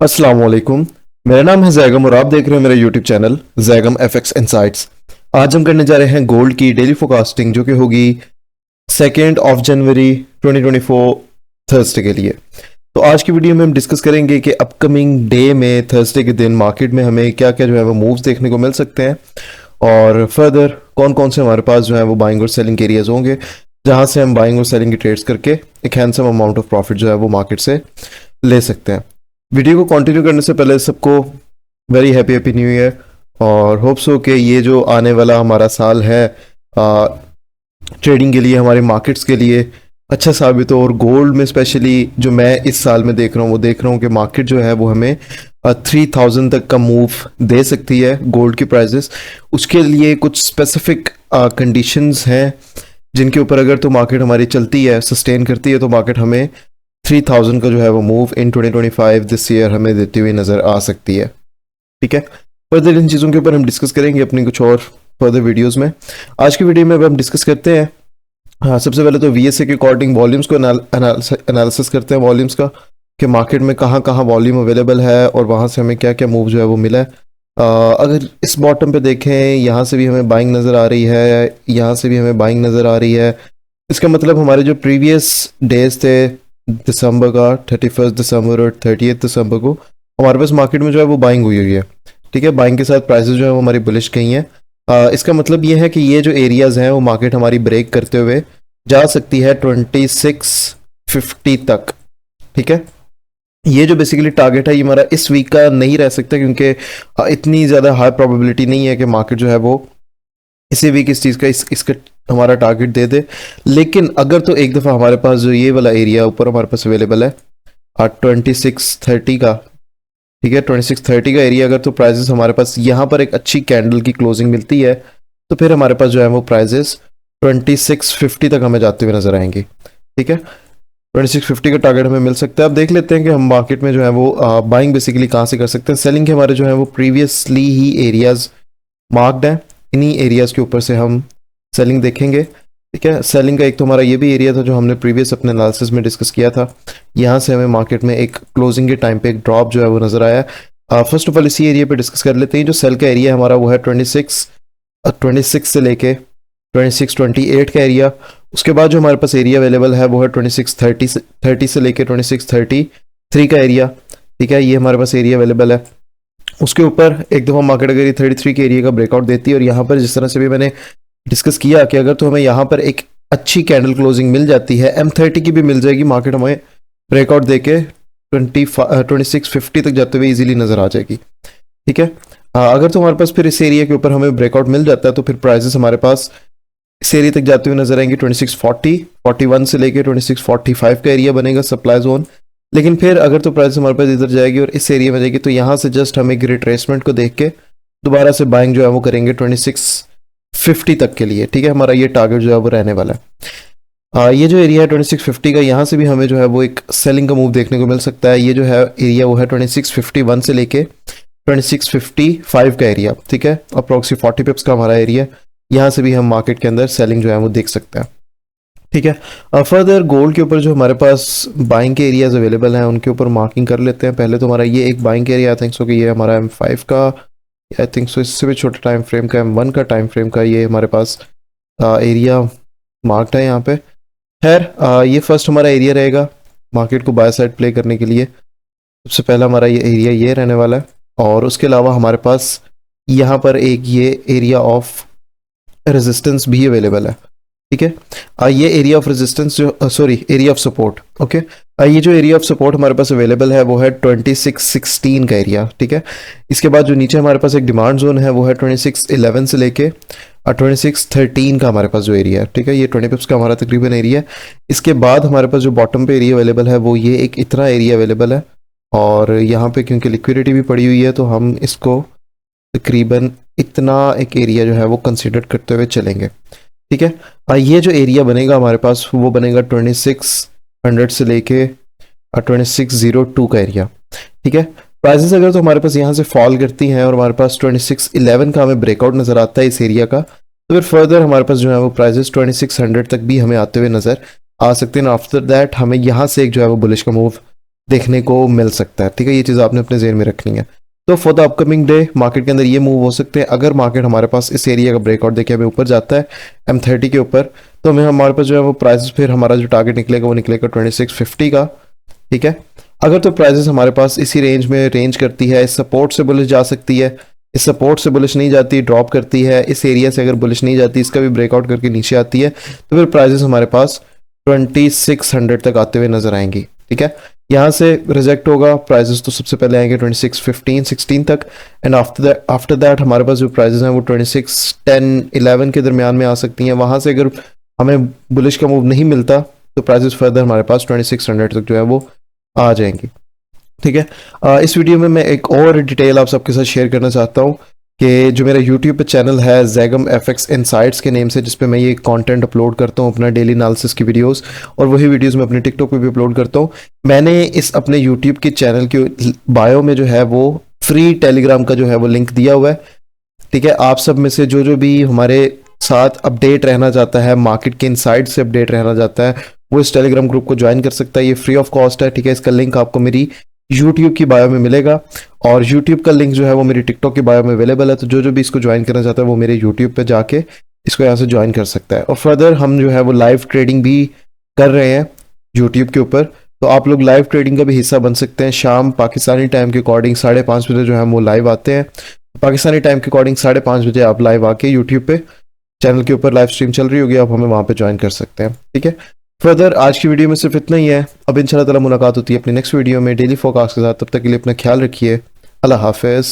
अस्सलाम वालेकुम। मेरा नाम है जैगम और आप देख रहे हैं मेरा YouTube channel Zaigham FX insights. आज हम करने जा रहे हैं गोल्ड की डेली फोरकास्टिंग जो कि होगी 2 जनवरी 2024 थर्सडे के लिए। तो आज की वीडियो में हम डिस्कस करेंगे कि अपकमिंग डे में थर्सडे के दिन मार्केट में हमें क्या क्या जो है वो मूव्स देखने को मिल सकते हैं और फर्दर कौन कौन से हमारे पास जो है वो बाइंग और सेलिंग के एरियाज होंगे जहां से हम बाइंग और सेलिंग की ट्रेड्स करके एक हैंडसम अमाउंट ऑफ प्रॉफिट जो है वो मार्केट से ले सकते हैं। वीडियो को कंटिन्यू करने से पहले सबको very happy happy new year और होप्स हो कि ये जो आने वाला हमारा साल है ट्रेडिंग के लिए, हमारे मार्केट्स के लिए अच्छा साबित हो। और गोल्ड में स्पेशली जो मैं इस साल में देख रहा हूँ वो देख रहा हूँ कि मार्केट जो है वो हमें 3000 तक का मूव दे सकती है गोल्ड की प्राइसेस। उसके लिए कुछ स्पेसिफिक कंडीशंस हैं जिनके ऊपर अगर तो मार्केट हमारी चलती है, सस्टेन करती है, तो मार्केट हमें 3000 का जो है वो मूव इन 2025 दिस ईयर हमें देती हुई नज़र आ सकती है। ठीक है, फर्दर इन चीज़ों के ऊपर हम डिस्कस करेंगे अपनी कुछ और फर्दर वीडियोस में। आज की वीडियो में अब हम डिस्कस करते हैं, हाँ, सबसे पहले तो वीएसए के अकॉर्डिंग वॉल्यूम्स को एनालिसिस करते हैं वॉल्यूम्स का कि मार्केट में कहाँ कहाँ वॉल्यूम अवेलेबल है और वहाँ से हमें क्या क्या मूव जो है वो मिला है। अगर इस बॉटम पे देखें, यहाँ से भी हमें बाइंग नज़र आ रही है, यहाँ से भी हमें बाइंग नज़र आ रही है। इसका मतलब हमारे जो प्रीवियस डेज थे दिसंबर का 31 दिसंबर और 30 दिसंबर को हमारे पास मार्केट में जो है वो बाइंग हुई हुई है। ठीक है, बाइंग के साथ प्राइसेस जो है वो हमारी बुलिश गई हैं। इसका मतलब ये है कि ये जो एरियाज हैं वो मार्केट हमारी ब्रेक करते हुए जा सकती है 2650 तक। ठीक है, ये जो बेसिकली टारगेट है ये हमारा इस वीक का नहीं रह सकता क्योंकि इतनी ज़्यादा हाई प्रोबेबिलिटी नहीं है कि मार्केट जो है वो इसी वीक इस चीज़ का इसका हमारा टारगेट दे दे। लेकिन अगर तो एक दफ़ा हमारे पास जो ये वाला एरिया ऊपर हमारे पास अवेलेबल है 2630 का, ठीक है, 2630 का एरिया, अगर तो प्राइजेस हमारे पास यहाँ पर एक अच्छी कैंडल की क्लोजिंग मिलती है तो फिर हमारे पास जो है वो प्राइजेस 2650 तक हमें जाते हुए नजर आएंगे। ठीक है, 2650 का टारगेट हमें मिल सकता है। अब देख लेते हैं कि हम मार्केट में जो है वो बाइंग बेसिकली कहाँ से कर सकते हैं। सेलिंग के हमारे जो है वो प्रीवियसली ही एरियाज मार्क्ड हैं, इन्हीं एरियाज के ऊपर से हम सेलिंग देखेंगे। ठीक है, सेलिंग का एक तो हमारा ये भी एरिया था जो हमने प्रीवियस अपने एनालिसिस में डिस्कस किया था। यहाँ से हमें मार्केट में एक क्लोजिंग के टाइम पे एक ड्रॉप जो है वो नजर आया। फर्स्ट ऑफ ऑल इसी एरिया पे डिस्कस कर लेते हैं। जो सेल का एरिया हमारा वो है 26 से लेके 2628 का एरिया। उसके बाद जो हमारे पास एरिया अवेलेबल है वो है 2630 से लेके 2633 का एरिया। ठीक है, ये हमारे पास एरिया अवेलेबल है। उसके ऊपर एक दफ़ा मार्केट अगर ये 33 के एरिया का ब्रेकआउट देती है और यहाँ पर जिस तरह से भी मैंने डिस्कस किया कि अगर तो हमें यहाँ पर एक अच्छी कैंडल क्लोजिंग मिल जाती है, M30 की भी मिल जाएगी, मार्केट हमें ब्रेकआउट देके 2650 तक जाते हुए इजीली नज़र आ जाएगी। ठीक है, अगर तो हमारे पास फिर इस एरिया के ऊपर हमें ब्रेकआउट मिल जाता है तो फिर प्राइसेस हमारे पास इस एरिया तक जाते हुए नजर आएंगे। 2641 से लेके 2645 का एरिया बनेगा सप्लाई जोन। लेकिन फिर अगर तो प्राइस हमारे पास इधर जाएगी और इस एरिया में जाएगी तो यहाँ से जस्ट हम एक रिट्रेसमेंट को देख के दोबारा से बाइंग जो है वो करेंगे 2650 तक के लिए। ठीक है, हमारा ये टारगेट जो है वो रहने वाला है। ये जो एरिया है 2650 का, यहाँ से भी हमें जो है वो एक सेलिंग का मूव देखने को मिल सकता है। ये जो है एरिया वो है 2651 से लेके 2655 का एरिया। ठीक है, अप्रोक्सी 40 पिप्स का हमारा एरिया, यहाँ से भी हम मार्केट के अंदर सेलिंग जो है वो देख सकते हैं। ठीक है, फर्दर गोल्ड के ऊपर जो हमारे पास बाइंग के एरियाज अवेलेबल हैं उनके ऊपर मार्किंग कर लेते हैं। पहले तो हमारा ये एक buying area I think so कि ये हमारा M5 का, आई थिंक सो इससे भी छोटा टाइम फ्रेम का M1 का टाइम फ्रेम का ये हमारे पास एरिया मार्क्ड है यहाँ पे। खैर, ये फर्स्ट हमारा एरिया रहेगा मार्केट को बाय साइड प्ले करने के लिए। सबसे पहला हमारा ये एरिया ये रहने वाला है और उसके अलावा हमारे पास यहाँ पर एक ये एरिया ऑफ रेजिस्टेंस भी अवेलेबल है। ठीक है, ये एरिया ऑफ रेजिस्टेंस जो sorry area of support, okay, ये जो एरिया ऑफ सपोर्ट हमारे पास अवेलेबल है वो है 2616 का एरिया। ठीक है, इसके बाद जो नीचे हमारे पास एक डिमांड जोन है वो है 2611 से लेके 2613 का हमारे पास जो एरिया है। ठीक है, ये 20 पिप्स का हमारा तकरीबन एरिया है। इसके बाद हमारे पास जो बॉटम पे एरिया अवेलेबल है वो ये एक इतना एरिया अवेलेबल है और यहाँ पे क्योंकि लिक्विडिटी भी पड़ी हुई है तो हम इसको तकरीबन इतना एक एरिया जो है वो कंसिडर करते हुए चलेंगे। ठीक है, ये जो एरिया बनेगा हमारे पास वो बनेगा 2600 से लेके 2602 का एरिया। ठीक है, प्राइसेस अगर तो हमारे पास यहाँ से फॉल करती हैं और हमारे पास 2611 का हमें ब्रेकआउट नज़र आता है इस एरिया का, तो फिर फर्दर हमारे पास जो है वो प्राइसेस 2600 तक भी हमें आते हुए नज़र आ सकते हैं। आफ्टर दैट हमें यहाँ से एक जो है वो बुलिश का मूव देखने को मिल सकता है, ठीक है। ये चीज़ आपने अपने जेहन में रखनी है। तो for the upcoming day market के अंदर ये मूव हो सकते हैं। अगर मार्केट हमारे पास इस एरिया का ब्रेकआउट देके हमें ऊपर जाता है M30 के ऊपर, तो हमें हमारे पास जो है वो प्राइसेस, फिर हमारा जो टारगेट निकलेगा वो निकलेगा 2650 का, ठीक है। अगर तो प्राइसेस हमारे पास इसी रेंज में रेंज करती है, इस सपोर्ट से बुलिश जा सकती है, इस सपोर्ट से बुलिश नहीं जाती, ड्रॉप करती है, इस एरिया से अगर बुलिश नहीं जाती, इसका भी ब्रेकआउट करके नीचे आती है, तो फिर प्राइसेस हमारे पास 2600 तक आते हुए नजर आएंगी, ठीक है। यहाँ से रिजेक्ट होगा प्राइसेस तो सबसे पहले आएंगे 2615-16 तक, एंड आफ्टर दैट हमारे पास जो प्राइसेस हैं वो 2610-11 के दरमियान में आ सकती हैं। वहाँ से अगर हमें बुलिश का मूव नहीं मिलता तो प्राइसेस फर्दर हमारे पास 2600 तक जो है वो आ जाएंगी, ठीक है। इस वीडियो में मैं एक और डिटेल आप सबके साथ शेयर करना चाहता हूँ कि जो मेरा यूट्यूब पे चैनल है जैगम FX इनसाइट्स के नेम से, जिस पे मैं ये कंटेंट अपलोड करता हूँ, अपना डेली एनालिसिस की वीडियोस, और वही वीडियोस मैं अपने टिकटॉक पे भी अपलोड करता हूँ। मैंने इस अपने यूट्यूब के चैनल के बायो में जो है वो फ्री टेलीग्राम का जो है वो लिंक दिया हुआ है, ठीक है। आप सब में से जो भी हमारे साथ अपडेट रहना चाहता है, मार्केट के इनसाइट से अपडेट रहना चाहता है, वो इस टेलीग्राम ग्रुप को ज्वाइन कर सकता है। ये फ्री ऑफ कॉस्ट है, ठीक है। इसका लिंक आपको मेरी यूट्यूब की बायो में मिलेगा, और यूट्यूब का लिंक जो है वो मेरी टिकटॉक की बायो में अवेलेबल है। तो जो भी इसको ज्वाइन करना चाहता है वो मेरे यूट्यूब पे जाके इसको यहाँ से ज्वाइन कर सकता है। और फर्दर हम जो है वो लाइव ट्रेडिंग भी कर रहे हैं यूट्यूब के ऊपर, तो आप लोग लाइव ट्रेडिंग का भी हिस्सा बन सकते हैं। शाम पाकिस्तानी टाइम के अकॉर्डिंग 5:30 बजे जो है वो लाइव आते हैं। पाकिस्तानी टाइम के अकॉर्डिंग 5:30 बजे आप लाइव आके यूट्यूब पे चैनल के ऊपर लाइव स्ट्रीम चल रही होगी, आप हमें वहाँ पे ज्वाइन कर सकते हैं, ठीक है। फर्दर आज की वीडियो में सिर्फ इतना ही है। अब इंशाल्लाह ताला मुलाकात होती है अपनी नेक्स्ट वीडियो में डेली फोरकास्ट के साथ। तब तक के लिए अपना ख्याल रखिए। अल्लाह हाफिज़।